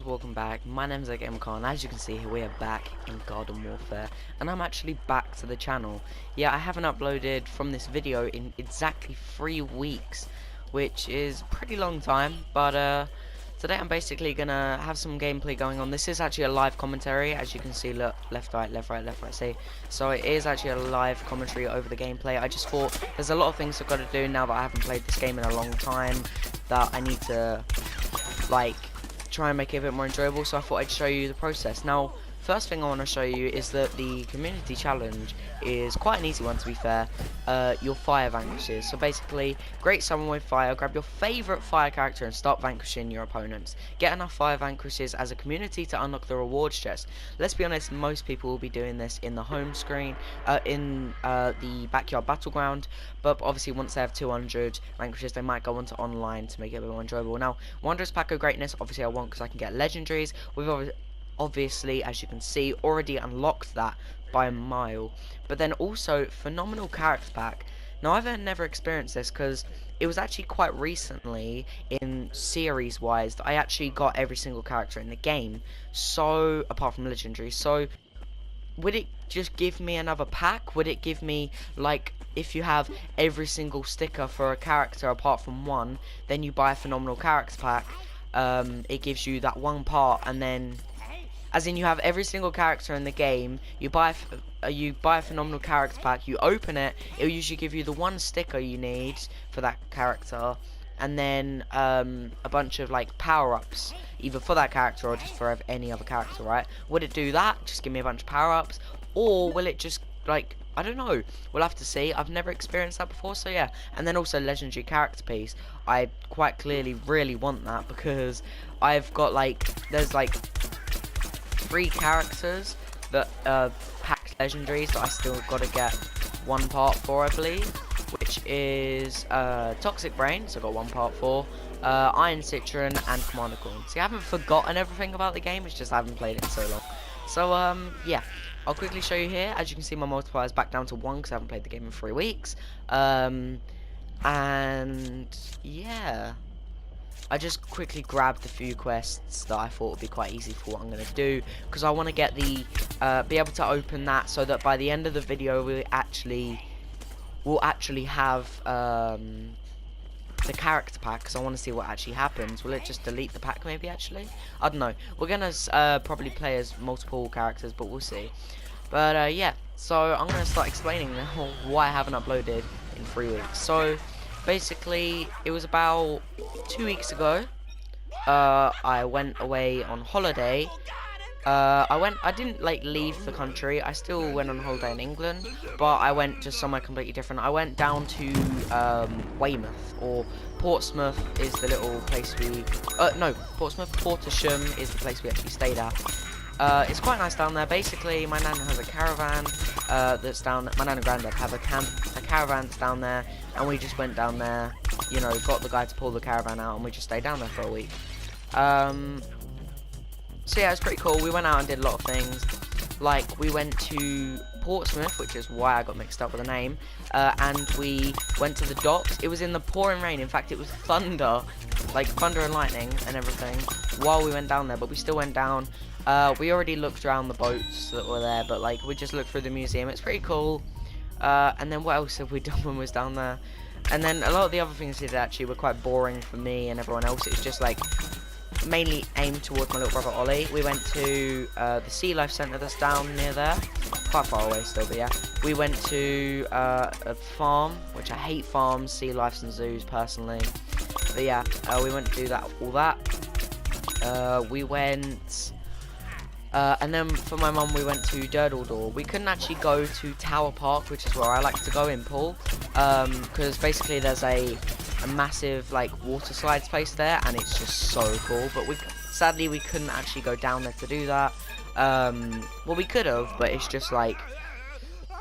welcome back. My name's Khan. As you can see here, we are back in Garden Warfare, and I'm actually back to the channel. Yeah, I haven't uploaded from this video in exactly 3 weeks, which is a pretty long time, but today I'm basically gonna have some gameplay going on. This is actually a live commentary, as you can see. Look, left, right, left, right, left, right, see. So it is actually a live commentary over the gameplay. I just thought there's a lot of things I've got to do now that I haven't played this game in a long time, that I need to like try and make it a bit more enjoyable, so I thought I'd show you the process. Now, first thing I want to show you is that the community challenge is quite an easy one, to be fair. Your fire vanquishes. So basically, great someone with fire, grab your favourite fire character and start vanquishing your opponents. Get enough fire vanquishes as a community to unlock the rewards chest. Let's be honest, most people will be doing this in the home screen, in the backyard battleground, but obviously once they have 200 vanquishes, they might go on to online to make it a bit more enjoyable. Now, Wanderer's Pack of Greatness, obviously I want because I can get legendaries. We've obviously, as you can see, already unlocked that by a mile. But then also phenomenal character pack. Now, I've never experienced this because it was actually quite recently in series wise that I actually got every single character in the game, so apart from legendary. So would it just give me another pack? Would it give me, like, if you have every single sticker for a character apart from one, then you buy a phenomenal character pack, it gives you that one part, and then, as in, you have every single character in the game, you buy a phenomenal character pack, you open it, it'll usually give you the one sticker you need for that character, and then a bunch of like power-ups, either for that character or just for any other character, right? Would it do that, just give me a bunch of power-ups, or will it just, like, I don't know, we'll have to see. I've never experienced that before, so yeah. And then also legendary character piece, I quite clearly really want that, because I've got, like, there's like 3 characters that packed legendaries that I still got to get one part for, I believe, which is Toxic Brain, so I got one part for, Iron Citron, and Commander Corn. See, I haven't forgotten everything about the game, it's just I haven't played it in so long. So yeah, I'll quickly show you here. As you can see, my multiplier is back down to 1 because I haven't played the game in 3 weeks. And yeah, I just quickly grabbed a few quests that I thought would be quite easy for what I'm going to do, because I want to get the be able to open that so that by the end of the video we'll actually have the character pack, because I want to see what actually happens. Will it just delete the pack maybe, actually? I don't know. We're going to probably play as multiple characters, but we'll see. But yeah, so I'm going to start explaining now why I haven't uploaded in 3 weeks. So basically, it was about 2 weeks ago. I went away on holiday. I didn't like leave the country. I still went on holiday in England, but I went to somewhere completely different. I went down to Weymouth, or Portsmouth is the little place we. No, Portsmouth. Portisham is the place we actually stayed at. It's quite nice down there. Basically, my nan has a caravan that's down. My nan and granddad have a caravan that's down there, and we just went down there. You know, got the guy to pull the caravan out, and we just stayed down there for a week. So yeah, it's pretty cool. We went out and did a lot of things. Like, we went to Portsmouth, which is why I got mixed up with the name, and we went to the docks. It was in the pouring rain. In fact, it was thunder, like thunder and lightning and everything, while we went down there, but we still went down. We already looked around the boats that were there, but like, we just looked through the museum. It's pretty cool. And then what else have we done when we was down there? And then a lot of the other things we did actually were quite boring for me and everyone else. It was just like mainly aimed towards my little brother Ollie. We went to the Sea Life Centre that's down near there, quite far away still, but yeah. We went to a farm, which I hate farms, sea lives and zoos personally, but yeah, we went to do that, all that. We went, and then for my mum we went to Durdledore. We couldn't actually go to Tower Park, which is where I like to go in Poole, because basically there's a massive like water slides place there, and it's just so cool, but sadly we couldn't actually go down there to do that. Well, we could have, but it's just like,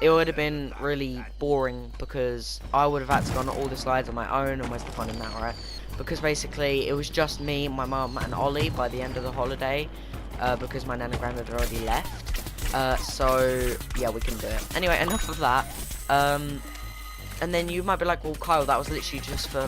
it would have been really boring, because I would have had to go on all the slides on my own, and where's the fun in that, right? Because basically it was just me, my mum and Ollie by the end of the holiday, because my nan and granddad had already left. So yeah, we couldn't do it. Anyway, enough of that. And then you might be like, well, Kyle, that was literally just for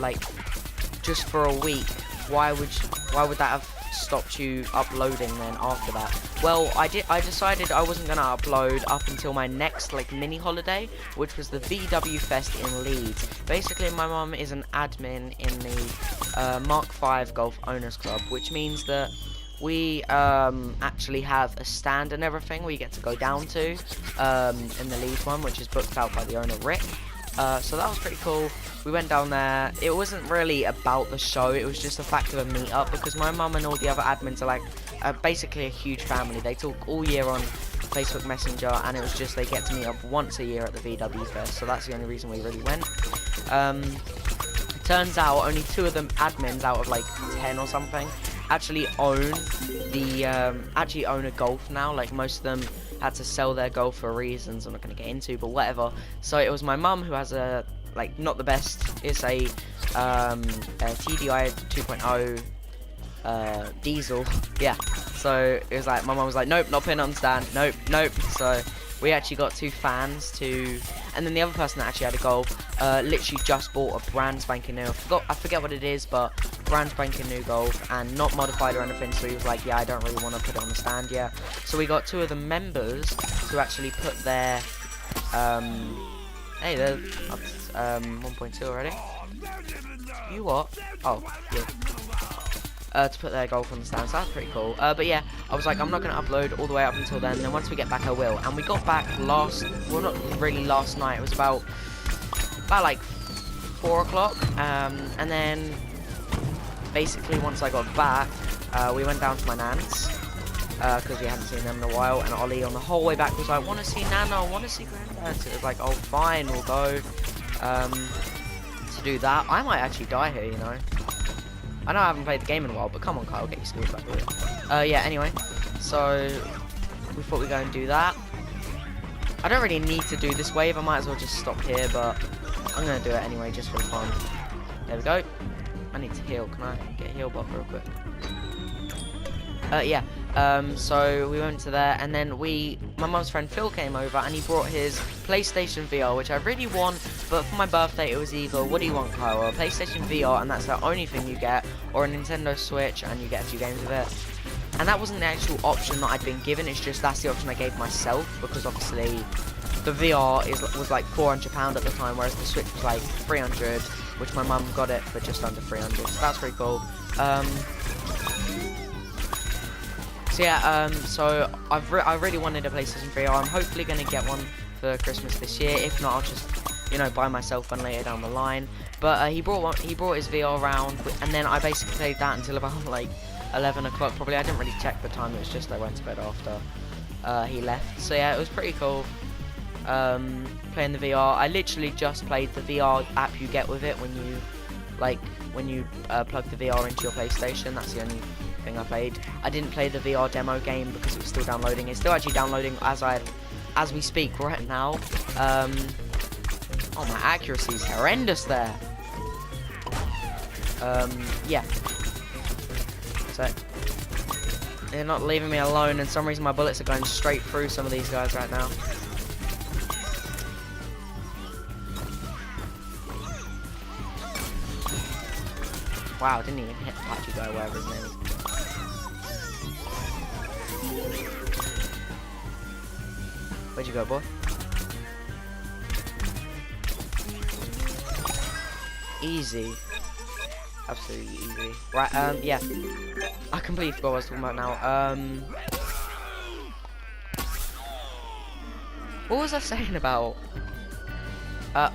a week. Why would that have stopped you uploading then after that? Well, I decided I wasn't gonna upload up until my next like mini holiday, which was the VW Fest in Leeds. Basically, my mum is an admin in the Mark V Golf Owners Club, which means that we actually have a stand and everything we get to go down to in the Leeds one, which is booked out by the owner Rick. So that was pretty cool. We went down there. It wasn't really about the show, it was just the fact of a meet-up, because my mum and all the other admins are like basically a huge family. They talk all year on Facebook Messenger, and it was just they get to meet up once a year at the VW Fest, so that's the only reason we really went. It turns out only 2 of them admins out of like 10 or something actually own a Golf now. Like, most of them had to sell their Golf for reasons I'm not going to get into, but whatever. So it was my mum who has a, like, not the best, it's a TDI 2.0 diesel. Yeah, so it was like my mum was like, nope, not putting it on the stand, nope. So we actually got 2 fans to, and then the other person that actually had a Golf literally just bought a brand spanking new, I forget what it is, but brand spanking new Golf, and not modified or anything. So he was like, yeah, I don't really want to put it on the stand yet. So we got 2 of the members to actually put their hey, they're up 1.2 already. You what? Oh, yeah. To put their Golf on the stand, so that's pretty cool. But yeah, I was like, I'm not going to upload all the way up until then, and then once we get back I will. And we got back well, not really last night, it was about like 4 o'clock, and then basically once I got back, we went down to my nan's, because we hadn't seen them in a while, and Ollie on the whole way back was like, I want to see Nana, I want to see Granddad. So it was like, oh fine, we'll go to do that. I might actually die here, you know. I know I haven't played the game in a while, but come on, Kyle, get your skills back with it. Yeah, anyway, so we thought we'd go and do that. I don't really need to do this wave, I might as well just stop here, but I'm going to do it anyway, just for fun. There we go. I need to heal. Can I get a heal buff real quick? Yeah, so we went to there, and then my mum's friend Phil came over, and he brought his PlayStation VR, which I really want, but for my birthday it was either, what do you want, Kyle? A PlayStation VR, and that's the only thing you get, or a Nintendo Switch, and you get a few games with it. And that wasn't the actual option that I'd been given, it's just that's the option I gave myself, because obviously the VR was like £400 at the time, whereas the Switch was like 300, which my mum got it for just under 300, so that's pretty cool. So yeah, so I really wanted a PlayStation VR. I'm hopefully going to get one for Christmas this year. If not, I'll just, you know, buy myself one later down the line. But he brought his VR around, and then I basically played that until about like 11 o'clock probably. I didn't really check the time, it was just I went to bed after he left. So yeah, it was pretty cool playing the VR. I literally just played the VR app you get with it when you plug the VR into your PlayStation. That's the only thing I played. I didn't play the VR demo game because it was still downloading. It's still actually downloading as we speak right now. Oh, my accuracy is horrendous there. Yeah. So they're not leaving me alone, and for some reason my bullets are going straight through some of these guys right now. Wow, didn't even hit the patchy guy, whatever his name is. Where'd you go, boy? Easy. Absolutely easy. Right, yeah. I completely forgot what I was talking about now. What was I saying about?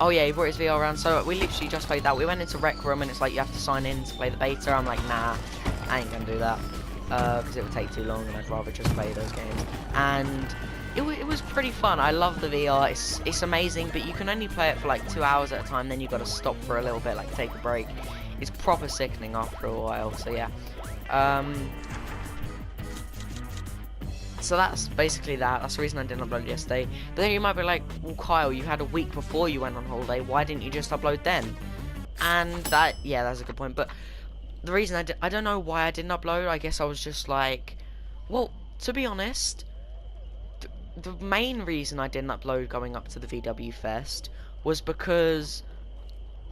Oh yeah, he brought his VR around, so we literally just played that. We went into Rec Room, and it's like you have to sign in to play the beta. I'm like, nah, I ain't gonna do that, because it would take too long, and I'd rather just play those games. And it was pretty fun. I love the VR. It's amazing, but you can only play it for like 2 hours at a time. Then you got to stop for a little bit, like take a break. It's proper sickening after a while. So yeah. So that's basically that. That's the reason I didn't upload yesterday. But then you might be like, well, Kyle, you had a week before you went on holiday. Why didn't you just upload then? And that, yeah, that's a good point. But the reason I don't know why I didn't upload. I guess I was just like, well, to be honest, the main reason I didn't upload going up to the VW Fest was because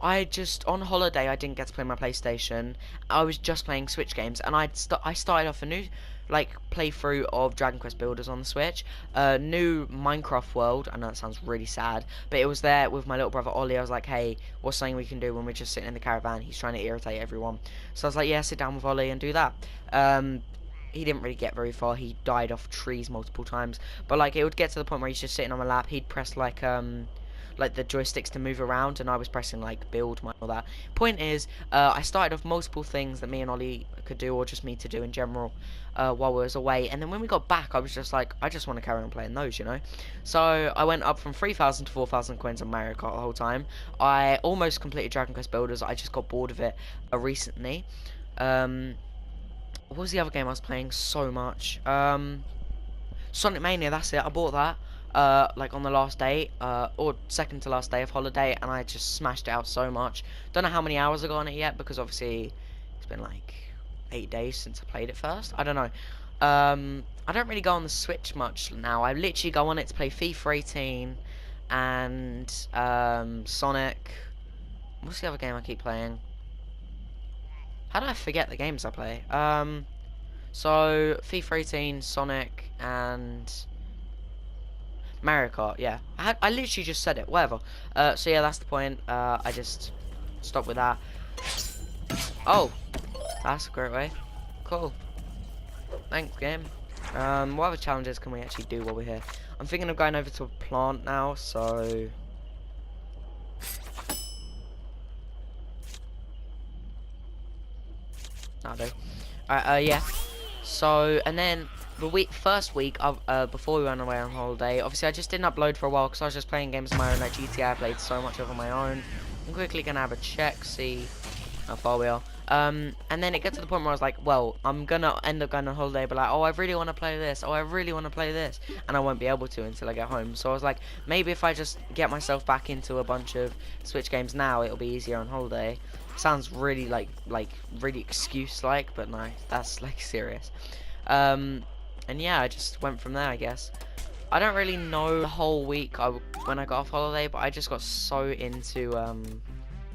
I just, on holiday, I didn't get to play my PlayStation. I was just playing Switch games, and I started off a new, like, playthrough of Dragon Quest Builders on the Switch. New Minecraft world. I know that sounds really sad, but it was there with my little brother Ollie. I was like, hey, what's something we can do when we're just sitting in the caravan? He's trying to irritate everyone. So I was like, yeah, sit down with Ollie and do that. He didn't really get very far. He died off trees multiple times. But, like, it would get to the point where he's just sitting on my lap. He'd press, like the joysticks to move around, and I was pressing like build all that. Point is, I started off multiple things that me and Ollie could do, or just me to do in general, while we was away. And then when we got back, I was just like, I just want to carry on playing those, you know. So I went up from 3,000 to 4,000 coins on Mario Kart the whole time. I almost completed Dragon Quest Builders. I just got bored of it recently. What was the other game I was playing so much? Sonic Mania. That's it. I bought that. Like on the last day, or second to last day of holiday, and I just smashed it out so much. Don't know how many hours I got on it yet, because obviously it's been like 8 days since I played it first. I don't know. I don't really go on the Switch much now. I literally go on it to play FIFA 18 and Sonic. What's the other game I keep playing? How do I forget the games I play? So FIFA 18, Sonic, and Mario Kart, yeah. I literally just said it, whatever. So yeah, that's the point. I just stopped with that. Oh, that's a great way. Cool. Thanks, game. What other challenges can we actually do while we're here? I'm thinking of going over to a plant now, so... That'll do. Alright, yeah. So, and then the first week before we went away on holiday, obviously I just didn't upload for a while because I was just playing games of my own, like GTA. I played so much over my own. I'm quickly gonna have a check, see how far we are. And then it got to the point where I was like, well, I'm gonna end up going on holiday, but like, oh, I really want to play this, oh, I really want to play this, and I won't be able to until I get home. So I was like, maybe if I just get myself back into a bunch of Switch games now, it'll be easier on holiday. Sounds really like really excuse-like, but no, that's like serious. And yeah, I just went from there, I guess. I don't really know the whole week when I got off holiday, but I just got so into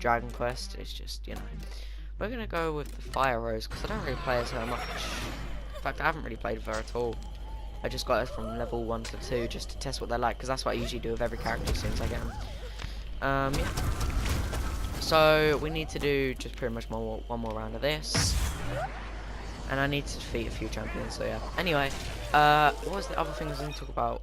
Dragon Quest. It's just, you know. We're gonna go with the Fire Rose because I don't really play as her much. In fact, I haven't really played with her at all. I just got her from level 1 to 2 just to test what they're like, because that's what I usually do with every character as soon as I get them. Yeah. So we need to do just pretty much one more round of this. And I need to defeat a few champions, so yeah. Anyway, what was the other thing I was going to talk about?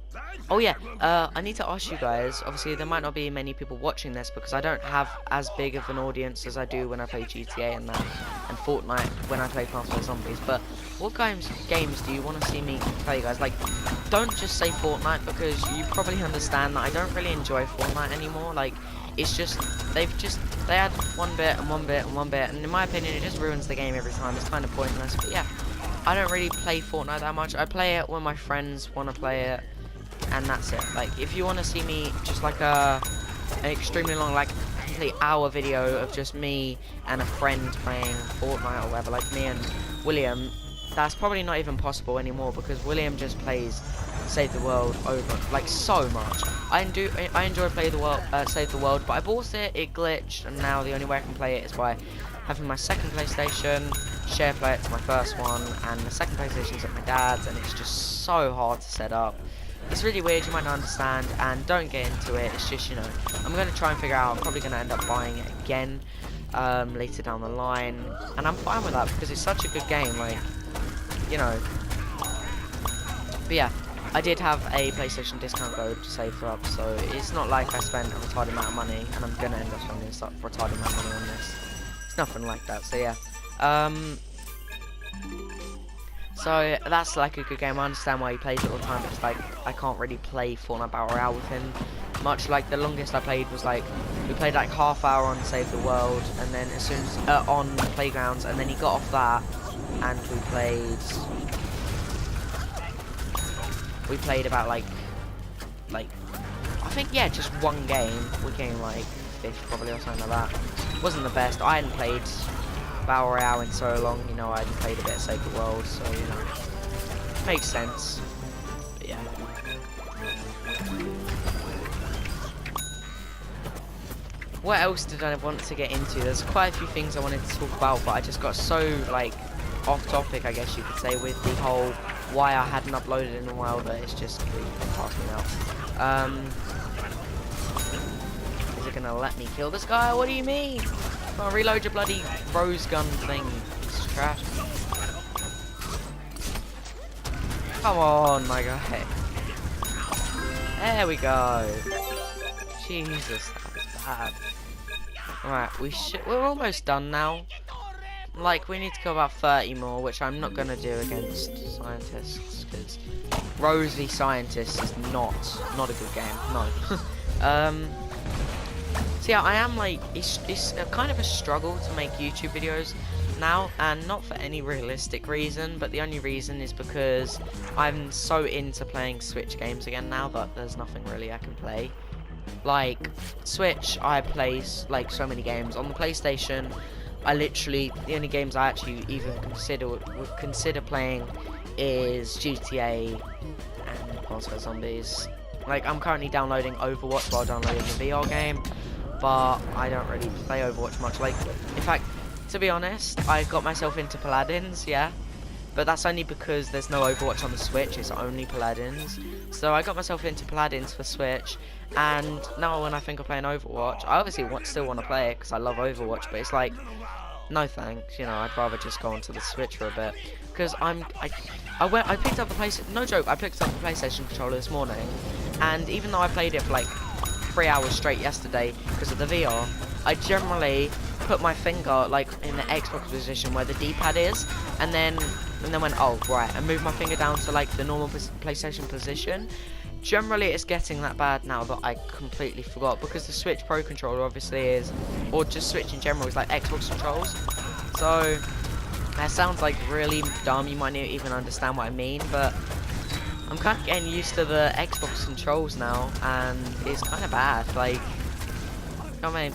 Oh yeah, I need to ask you guys, obviously there might not be many people watching this because I don't have as big of an audience as I do when I play GTA and that, and Fortnite when I play Plants vs Zombies, but what games do you want to see me play, guys? Like, don't just say Fortnite, because you probably understand that I don't really enjoy Fortnite anymore. Like, it's just, they add one bit and one bit and one bit, and in my opinion it just ruins the game every time. It's kind of pointless, but yeah, I don't really play Fortnite that much. I play it when my friends want to play it, and that's it. Like, if you want to see me just like an extremely long, like complete hour video of just me and a friend playing Fortnite or whatever, like me and William, that's probably not even possible anymore, because William just plays Save the World over like so much. I enjoy play the world, Save the World, but I bought it glitched, and now the only way I can play it is by having my second PlayStation, share play it to my first one, and the second PlayStation's at my dad's, and it's just so hard to set up. It's really weird, you might not understand, and don't get into it. It's just, you know, I'm going to try and figure out. I'm probably going to end up buying it again later down the line, and I'm fine with that because it's such a good game, like, you know. But yeah, I did have a PlayStation discount code to save up, so it's not like I spent a retarded amount of money, and I'm going to end up spending a retarded amount of money on this. It's nothing like that, so yeah. So that's like a good game. I understand why he plays it all the time, but it's like I can't really play Fortnite Battle Royale with him much. Like, the longest I played was like, we played like half hour on Save the World, and then as soon as on Playgrounds, and then he got off that, and we played about like I think, yeah, just one game. We came like 5th probably or something like that. Wasn't the best. I hadn't played Battle Royale in so long, you know. I hadn't played a bit of Save the World, so, you know, makes sense. But yeah. what else did I want to get into? There's quite a few things I wanted to talk about, but I just got so, like, off topic, I guess you could say, with the whole why I hadn't uploaded in a while that it's just passed me out. Is it gonna let me kill this guy? What do you mean? Come on, reload your bloody rose gun thing. It's trash. Come on, my guy. There we go. Jesus, that was bad. Alright, we're almost done now. Like, we need to kill about 30 more, which I'm not gonna do against scientists, because Rose v Scientists is not a good game, no. So yeah, I am like, it's a kind of a struggle to make YouTube videos now, and not for any realistic reason, but the only reason is because I'm so into playing Switch games again now that there's nothing really I can play. Like, Switch, I play like so many games. On the PlayStation, I literally, the only games I actually even would consider playing is GTA and Plants vs Zombies. Like, I'm currently downloading Overwatch while downloading the VR game, but I don't really play Overwatch much. Like, in fact, to be honest, I got myself into Paladins, yeah, but that's only because there's no Overwatch on the Switch, it's only Paladins. So I got myself into Paladins for Switch, and now when I think of playing Overwatch, I obviously still want to play it because I love Overwatch, but it's like, no thanks, you know, I'd rather just go onto the Switch for a bit. Because I picked up the PlayStation, no joke, I picked up the PlayStation controller this morning, and even though I played it for like 3 hours straight yesterday because of the VR, I generally put my finger like in the Xbox position where the D-pad is, and then went, oh right, and move my finger down to like the normal PlayStation position. Generally it's getting that bad now that I completely forgot, because the Switch Pro controller obviously is, or just Switch in general, is like Xbox controls. So that sounds like really dumb, you might not even understand what I mean, but I'm kind of getting used to the Xbox controls now, and it's kind of bad. Like, I mean,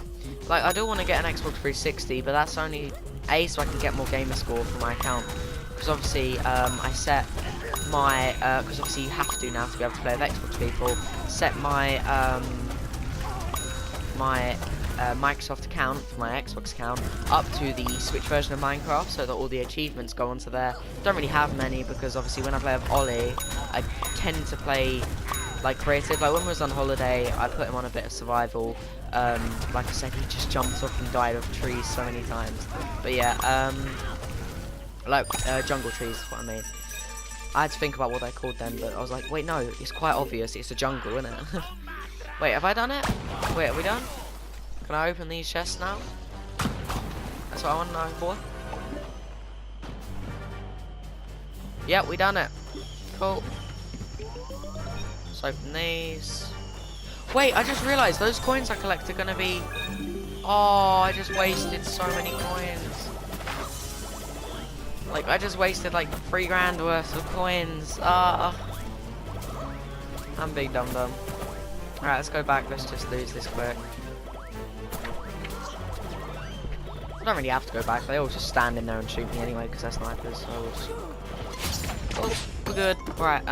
like, I do want to get an Xbox 360, but that's only A, so I can get more gamer score for my account, because obviously I set my because obviously you have to now to be able to play with Xbox people, set my Microsoft account for my Xbox account up to the Switch version of Minecraft, so that all the achievements go onto there. Don't really have many, because obviously when I play with Ollie, I tend to play like creative. Like when we was on holiday, I put him on a bit of survival. Like I said, he just jumped off and died off trees so many times. But yeah, like jungle trees is what I mean. I had to think about what they're called then, but I was like, wait, no, it's quite obvious, it's a jungle, isn't it? Wait, have I done it? Wait, are we done? Can I open these chests now? That's what I want to know, boy. Yeah, we done it. Cool. Let's open these. Wait, I just realised those coins I collect are going to be... Oh, I just wasted so many coins. Like, I just wasted like 3 grand worth of coins. I'm big dum dum. Alright, let's go back. Let's just lose this quick. I don't really have to go back. They all just stand in there and shoot me anyway, because they're snipers. So we'll just... Oh, we're good. Right.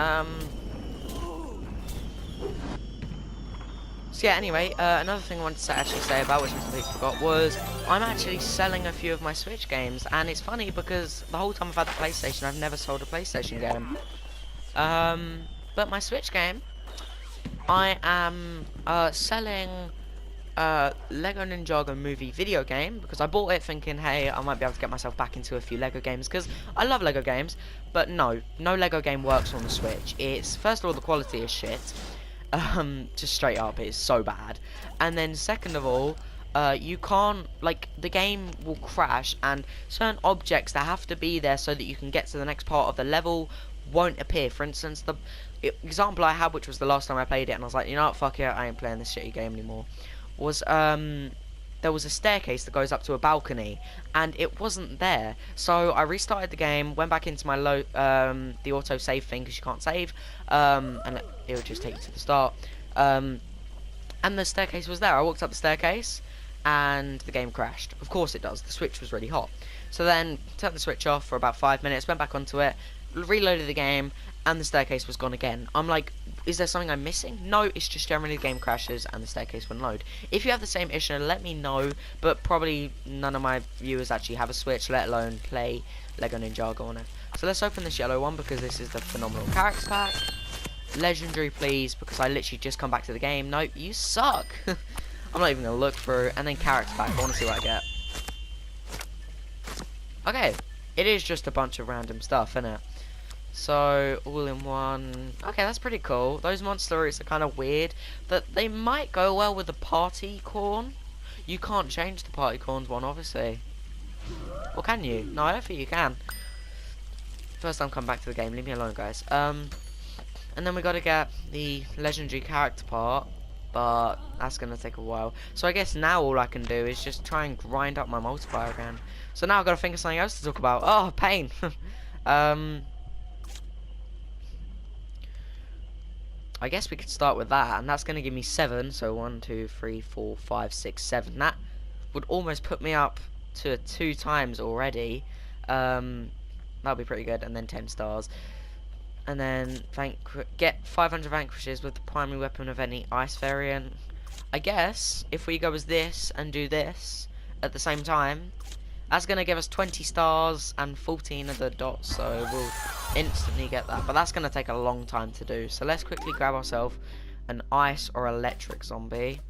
So yeah, anyway, another thing I wanted to actually say about, which I completely forgot, was I'm actually selling a few of my Switch games, and it's funny because the whole time I've had the PlayStation, I've never sold a PlayStation game. But my Switch game, I am selling Lego Ninjago movie video game, because I bought it thinking, hey, I might be able to get myself back into a few Lego games, because I love Lego games, but no Lego game works on the Switch. It's, first of all, the quality is shit. Just straight up, it's so bad. And then second of all, you can't, like, the game will crash, and certain objects that have to be there so that you can get to the next part of the level won't appear. For instance, the example I had, which was the last time I played it, and I was like, you know what, fuck it, I ain't playing this shitty game anymore, was there was a staircase that goes up to a balcony, and it wasn't there. So I restarted the game, went back into my the auto save thing, because you can't save, and it would just take you to the start, and the staircase was there. I walked up the staircase and the game crashed. Of course it does, the Switch was really hot. So then turned the Switch off for about 5 minutes, went back onto it, reloaded the game, and the staircase was gone again. I'm like, is there something I'm missing? No, it's just generally the game crashes and the staircase wouldn't load. If you have the same issue, let me know, but probably none of my viewers actually have a Switch, let alone play Lego Ninjago on it. So let's open this yellow one, because this is the phenomenal character pack. Legendary, please, because I literally just come back to the game. Nope, you suck. I'm not even going to look through. And then character pack, I want to see what I get. Okay, it is just a bunch of random stuff, isn't it? So, all in one. Okay, that's pretty cool. Those monster roots are kind of weird. That they might go well with the party corn. You can't change the party corns one, obviously. Or can you? No, I don't think you can. First time come back to the game. Leave me alone, guys. And then we got to get the legendary character part. But that's going to take a while. So I guess now all I can do is just try and grind up my multiplier again. So now I've got to think of something else to talk about. Oh, pain. I guess we could start with that, and that's going to give me 7. So 1, 2, 3, 4, 5, 6, 7. That would almost put me up to 2 times already. That'll be pretty good. And then 10 stars. And then get 500 vanquishes with the primary weapon of any ice variant. I guess if we go as this and do this at the same time, that's going to give us 20 stars and 14 of the dots, so we'll instantly get that. But that's going to take a long time to do. So let's quickly grab ourselves an ice or electric zombie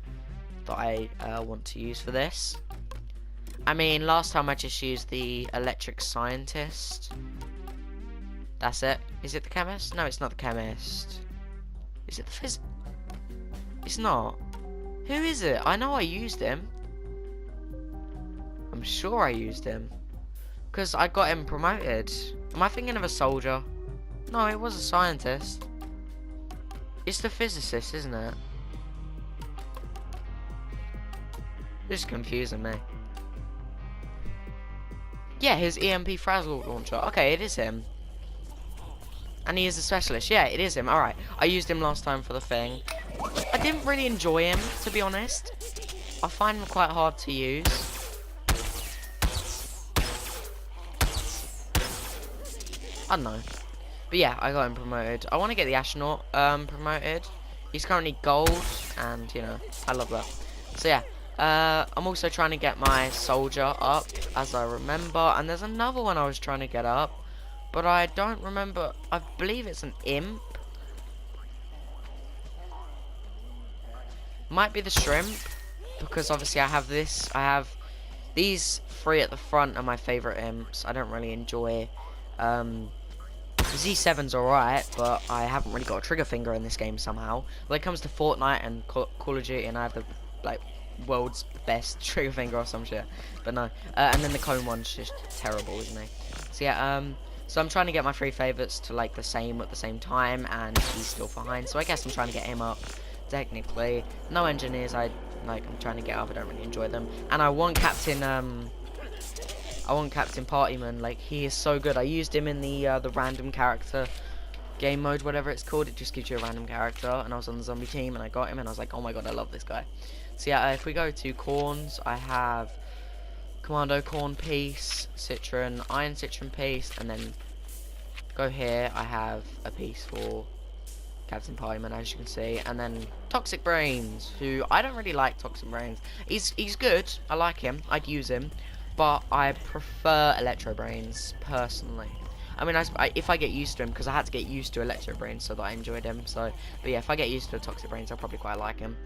that I want to use for this. I mean, last time I just used the electric scientist. That's it. Is it the chemist? No, it's not the chemist. Is it the phys... It's not. Who is it? I know I used him. I'm sure I used him. Because I got him promoted. Am I thinking of a soldier? No, it was a scientist. It's the physicist, isn't it? This is confusing me. Yeah, his EMP Frazzle launcher. Okay, it is him. And he is a specialist. Yeah, it is him. Alright. I used him last time for the thing. I didn't really enjoy him, to be honest. I find him quite hard to use. I don't know. But yeah, I got him promoted. I want to get the astronaut promoted. He's currently gold. And, you know, I love that. So yeah. I'm also trying to get my soldier up, as I remember. And there's another one I was trying to get up. But I don't remember. I believe it's an imp. Might be the shrimp. Because obviously I have this. I have these 3 at the front are my favourite imps. I don't really enjoy. Z7's alright. But I haven't really got a trigger finger in this game somehow. When it comes to Fortnite and Call of Duty, and I have the like world's best trigger finger or some shit. But no. And then the cone one's just terrible, isn't he? So yeah, so I'm trying to get my 3 favourites to like the same at the same time, and he's still behind. So I guess I'm trying to get him up. Technically, no engineers. I'm trying to get up. I don't really enjoy them, and I want Captain Partyman. Like, he is so good. I used him in the random character game mode, whatever it's called. It just gives you a random character, and I was on the zombie team, and I got him, and I was like, oh my god, I love this guy. So yeah, if we go to corns, I have Commando corn piece, citron, iron citron piece, and then go here, I have a piece for Captain Partyman, as you can see, and then Toxic Brains, who I don't really like. Toxic Brains, he's good, I like him, I'd use him, but I prefer Electro Brains personally. I mean, if I get used to him, because I had to get used to Electro Brains so that I enjoyed him. So, but yeah, if I get used to Toxic Brains, I'll probably quite like him.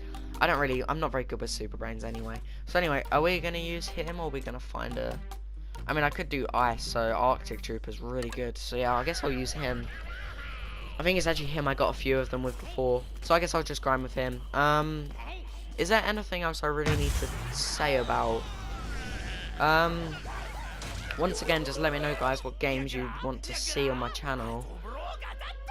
I'm not very good with Super Brains anyway. So anyway, are we gonna use him, or are we gonna find a? I mean, I could do Ice, so Arctic Trooper's really good. So yeah, I guess I'll use him. I think it's actually him I got a few of them with before. So I guess I'll just grind with him. Is there anything else I really need to say about? Once again, just let me know, guys, what games you want to see on my channel.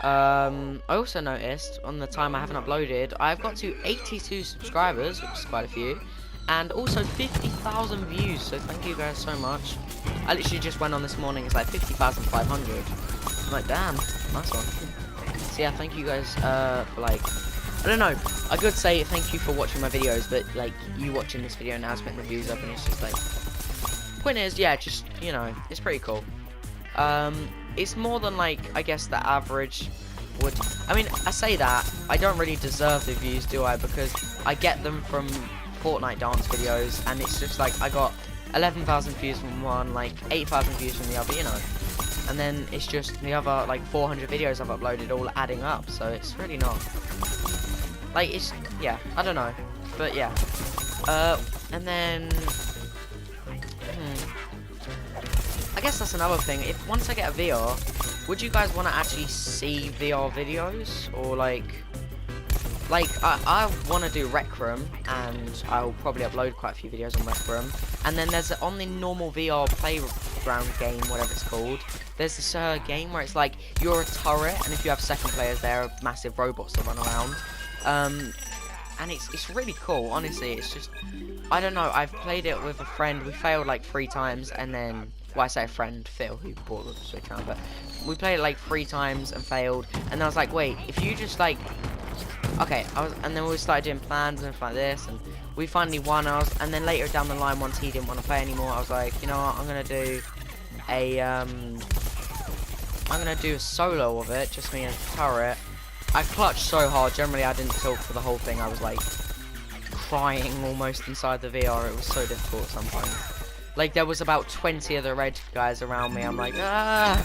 I also noticed on the time I haven't uploaded, I've got to 82 subscribers, which is quite a few, and also 50,000 views, so thank you guys so much. I literally just went on this morning, it's like 50,500. I'm like, damn, nice one. So yeah, thank you guys for like, I don't know, I could say thank you for watching my videos, but like, you watching this video now has putting the views up, and it's just like, point is, yeah, just, you know, it's pretty cool. It's more than like, I guess, the average would. I mean, I say that, I don't really deserve the views, do I? Because I get them from Fortnite dance videos, and it's just like, I got 11,000 views from one, like 8,000 views from the other, you know. And then it's just the other, like, 400 videos I've uploaded all adding up, so it's really not. Like, it's, yeah, I don't know. But, yeah. And then... I guess that's another thing. If once I get a VR, would you guys want to actually see VR videos? Or, like I want to do Rec Room, and I'll probably upload quite a few videos on Rec Room. And then there's, on the normal VR playground game, whatever it's called, there's this game where it's like, you're a turret, and if you have second players, there are massive robots that run around. And it's really cool, honestly. It's just, I don't know, I've played it with a friend. We failed like 3 times, and then, well, I say a friend, Phil, who bought the Switch around, but we played it like 3 times and failed. And I was like, wait, if you just like, okay, and then we started doing plans and stuff like this, and we finally won. And then later down the line, once he didn't want to play anymore, I was like, you know what, I'm gonna do a solo of it, just me and a turret. I clutched so hard. Generally, I didn't talk for the whole thing. I was like crying almost inside the VR. It was so difficult sometimes. Like, there was about 20 of the red guys around me. I'm like, ah.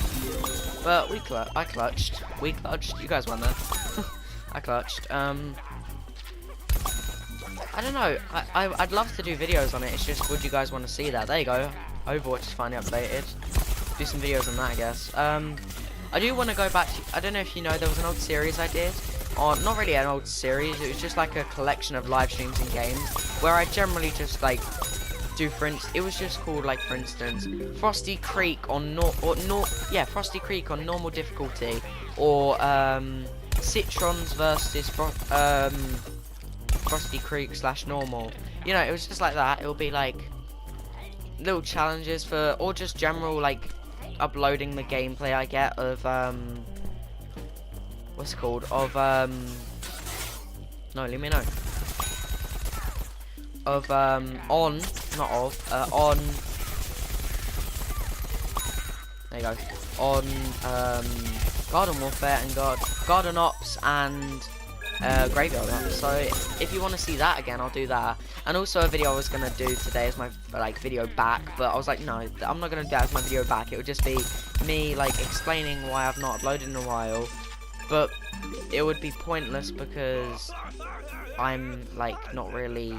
But I clutched. We clutched. You guys won that. I clutched. I don't know. I'd love to do videos on it. It's just, would you guys want to see that? There you go. Overwatch is finally updated. Do some videos on that, I guess. I do want to go back to, I don't know if you know, there was an old series I did, or not really an old series, it was just like a collection of live streams and games, where I generally just like do, it was just called, like, for instance, Frosty Creek on Frosty Creek on normal difficulty, or Citrons versus Frosty Creek / normal. You know, it was just like that. It would be like little challenges for, or just general, like, uploading the gameplay I get of what's it called, of no, leave me know, of on, not of, on, there you go, on Garden Warfare and Garden Ops and Graveyard Ops. So if you want to see that again, I'll do that. And also a video I was gonna do today as my video back, but I was like, no, I'm not gonna do that as my video back. It would just be me like explaining why I've not uploaded in a while, but it would be pointless because I'm like not really.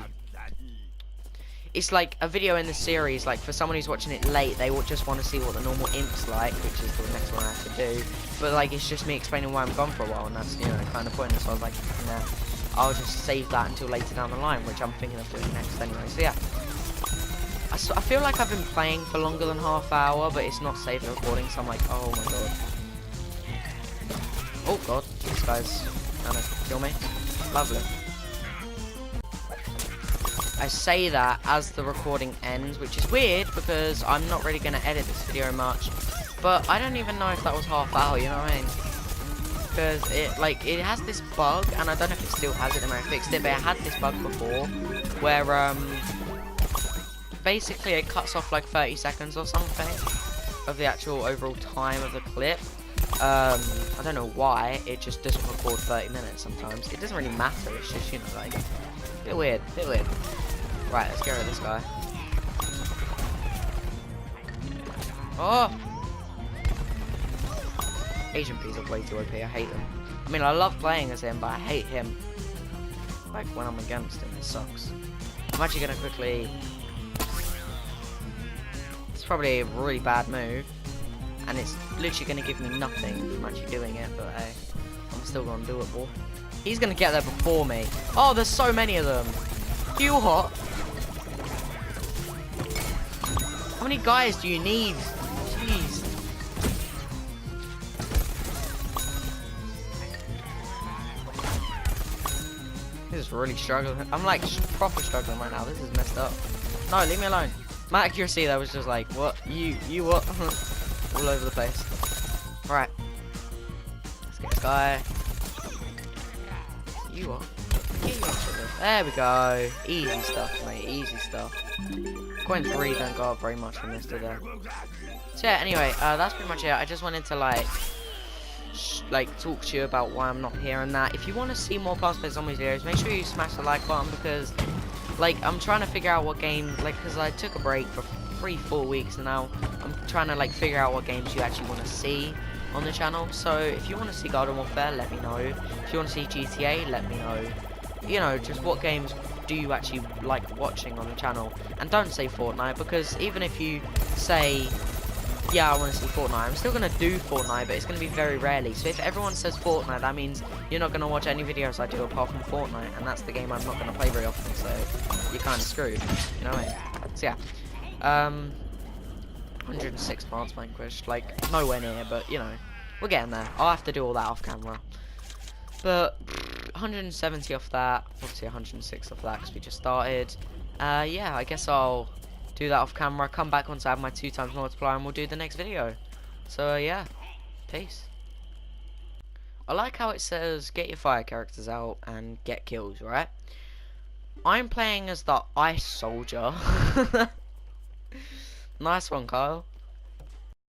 It's like a video in the series, like for someone who's watching it late, they will just want to see what the normal imp's like, which is the next one I have to do. But like, it's just me explaining why I'm gone for a while, and that's, you know, kind of pointless. So I was like, nah, I'll just save that until later down the line, which I'm thinking of doing next anyway. So yeah, I feel like I've been playing for longer than half hour, but it's not saved in recording, so I'm like, oh my god. Oh god, this guy's gonna kill me. Lovely. I say that as the recording ends, which is weird because I'm not really going to edit this video much. But I don't even know if that was half hour, you know what I mean? Because it has this bug, and I don't know if it still has it, and I fixed it, but it had this bug before, where basically it cuts off like 30 seconds or something of the actual overall time of the clip. I don't know why, it just doesn't record 30 minutes sometimes. It doesn't really matter, it's just, you know, like, a bit weird, Right, let's get rid of this guy. Oh! Asian P's are way too OP, I hate them. I mean, I love playing as him, but I hate him. Like, when I'm against him, it sucks. I'm actually gonna quickly... It's probably a really bad move, and it's literally gonna give me nothing from actually doing it, but hey, I'm still gonna do it, boy. He's gonna get there before me. Oh, there's so many of them. You hot. How many guys do you need? Jeez. This is really struggling. I'm like proper struggling right now. This is messed up. No, leave me alone. My accuracy there was just like, what? You what? All over the place. Right. Let's get this guy. You what? There we go. Easy stuff, mate. Easy stuff. Coins really don't go up very much from this, do they? So yeah, anyway, that's pretty much it. I just wanted to like like talk to you about why I'm not here and that. If you want to see more Plants vs Zombies videos, make sure you smash the like button, because like I'm trying to figure out what games, like, because I took a break for 3-4 weeks and now I'm trying to like figure out what games you actually want to see on the channel. So if you want to see Garden Warfare, let me know. If you want to see GTA, let me know. You know, just what games do you actually like watching on the channel. And don't say Fortnite, because even if you say, yeah, I want to see Fortnite, I'm still going to do Fortnite, but it's going to be very rarely. So if everyone says Fortnite, that means you're not going to watch any videos I do apart from Fortnite, and that's the game I'm not going to play very often, so you're kind of screwed, you know what I mean? So yeah, 106 plants vanquished, like, nowhere near, but, you know, we're getting there. I'll have to do all that off camera. But 170 off that, obviously 106 off that because we just started. Yeah, I guess I'll do that off camera, come back once I have my 2x multiplier, and we'll do the next video. So yeah, peace. I like how it says get your fire characters out and get kills, right? I'm playing as the ice soldier. Nice one, Kyle.